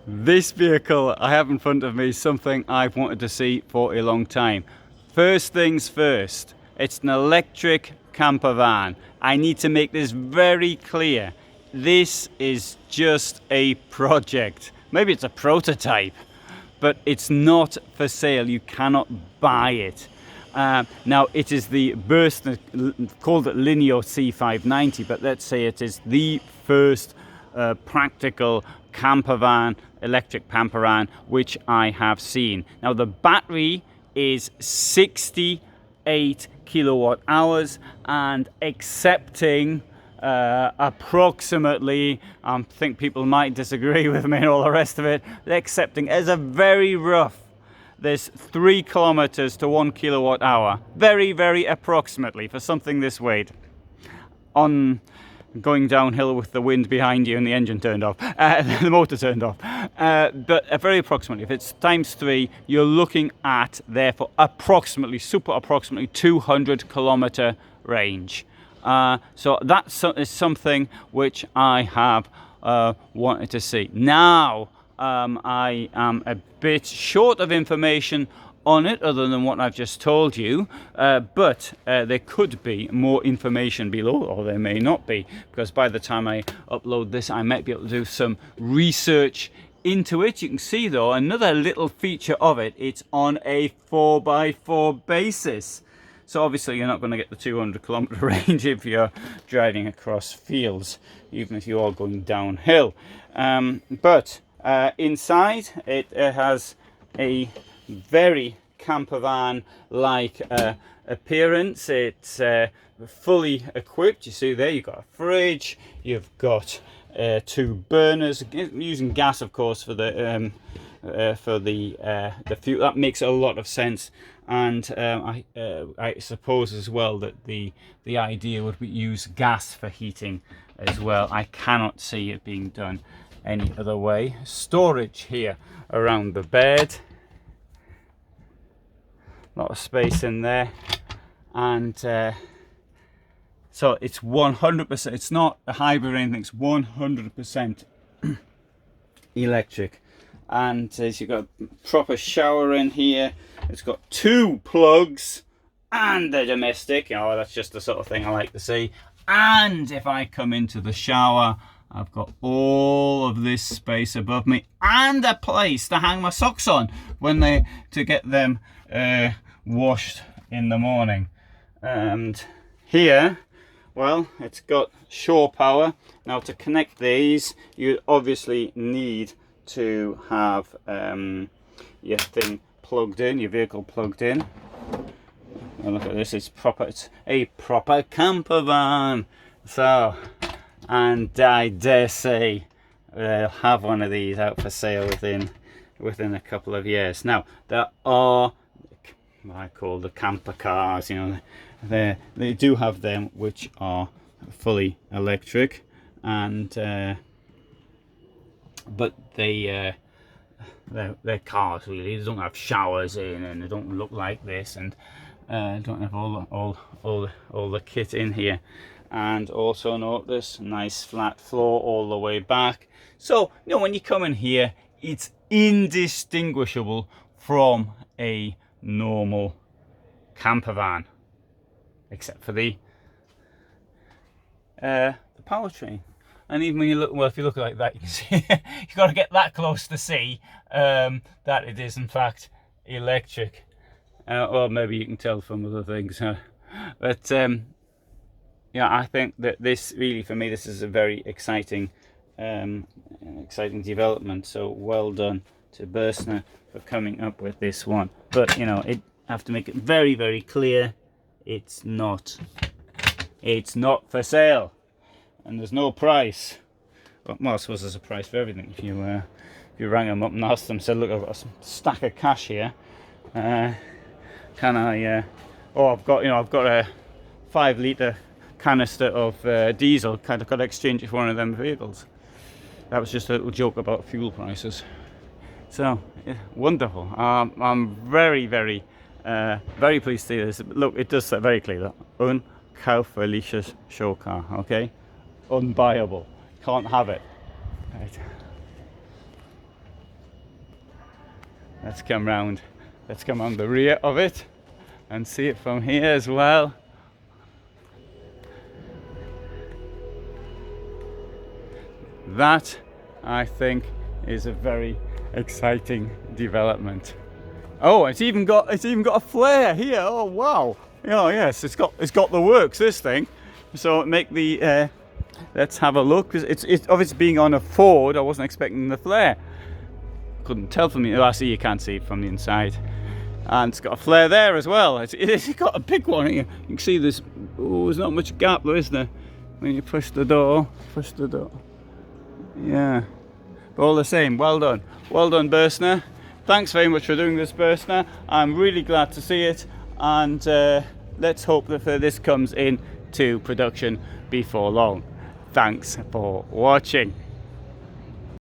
This vehicle I have in front of me is something I've wanted to see for a long time. First things first, it's an electric camper van. I need to make this very clear. This is just a project. Maybe it's a prototype, but it's not for sale. You cannot buy it. Now it is the Bürstner, called it Itineo C590, but let's say it is the first practical campervan, electric campervan, which I have seen. Now the battery is 68 kilowatt hours and accepting approximately, I think people might disagree with me and all the rest of it, accepting as a very rough, there's 3 kilometers to 1 kilowatt hour, very approximately for something this weight, on going downhill with the wind behind you and the engine turned off, the motor turned off, but very approximately, if it's times 3, you're looking at therefore approximately, super approximately 200 kilometer range. So that is something which I have wanted to see. Now I am a bit short of information on it other than what I've just told you, but there could be more information below, or there may not be, because by the time I upload this I might be able to do some research into it. You can see though another little feature of it, it's on a 4x4 basis. So obviously you're not going to get the 200 kilometer range if you're driving across fields, even if you are going downhill. But inside it has a very campervan-like appearance. It's fully equipped. You see there, you've got a fridge, you've got 2 burners, using gas of course for the fuel. That makes a lot of sense. And I suppose as well that the idea would be use gas for heating as well. I cannot see it being done any other way. Storage here around the bed, a lot of space in there, and so it's 100%, it's not a hybrid or anything, it's 100% electric. And as you've got a proper shower in here, it's got 2 plugs and a domestic. Oh, that's just the sort of thing I like to see. And if I come into the shower, I've got all of this space above me and a place to hang my socks on to get them washed in the morning. And here, well, it's got shore power. Now to connect these, you obviously need to have your thing plugged in, your vehicle plugged in. And look at this, it's a proper camper van. So, and I dare say they'll have one of these out for sale within a couple of years. Now there are what I call the camper cars, you know, they do have them which are fully electric, and but they're cars really. They don't have showers in, and they don't look like this, and don't have all the kit in here. And also notice nice flat floor all the way back. So you know, when you come in here, it's indistinguishable from a normal camper van, except for the powertrain. And even when you look, well, if you look like that, you can see you've got to get that close to see that it is in fact electric. Or maybe you can tell from other things. But yeah, I think that this really, for me, this is a very exciting development. So well done to Bürstner for coming up with this one. But you know, I have to make it very clear, it's not for sale. And there's no price. Well, I suppose there's a price for everything. If you rang them up and asked them, said, look, I've got a stack of cash here. Can I? I've got a 5 litre canister of diesel. Kind of got to exchange it for one of them vehicles. That was just a little joke about fuel prices. So yeah, wonderful. I'm very pleased to see this. Look, it does say very clear that unkaufliches show car. Okay. Unbuyable, can't have it. Right. let's come round the rear of it and see it from here as well. That, I think, is a very exciting development. Oh, it's even got a flare here. Oh wow! Oh yes, it's got the works, this thing. So make the let's have a look. It's obviously being on a Ford. I wasn't expecting the flare. Couldn't tell from the. Oh, I see, you can't see it from the inside. And it's got a flare there as well. It's got a big one here. You can see there's not much gap though, is there? When you push the door. Yeah. But all the same, well done, Bürstner. Thanks very much for doing this, Bürstner. I'm really glad to see it, and let's hope that this comes into production before long. Thanks for watching.